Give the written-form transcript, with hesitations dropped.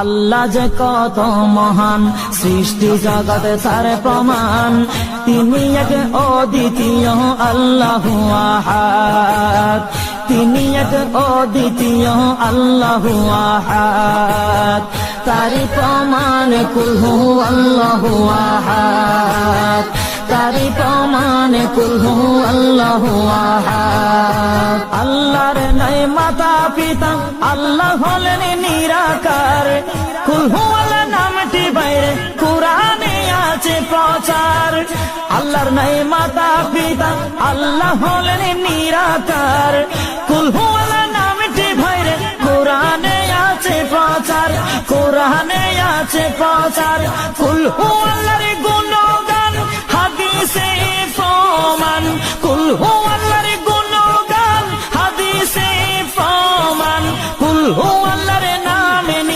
আল্লাহ যে কত মহান, সৃষ্টি জগতে তার প্রমাণ। তিনি এক অদ্বিতীয় আল্লাহু আহাদ, তিনি এক অদ্বিতীয় আল্লাহু আহাদ। তারি প্রমাণ কুল হু আল্লাহু আহাদ, তারি প্রমাণ কুল হু আল্লাহু আহাদ। আল্লাহর নাই মাতা পিতা, আল্লাহ হলেন নিরাকার। কুল হু আল্লাহ নামটি বাইরে কুরআনে আছে প্রচার। আল্লাহর নাই মাতা পিতা, আল্লাহ হলেন নিরাকার। কুল হু আল্লাহ নামটি বাইরে কুরআনে আছে প্রচার, কুরআনে আছে প্রচার। কুল হু আল্লাহর গুণ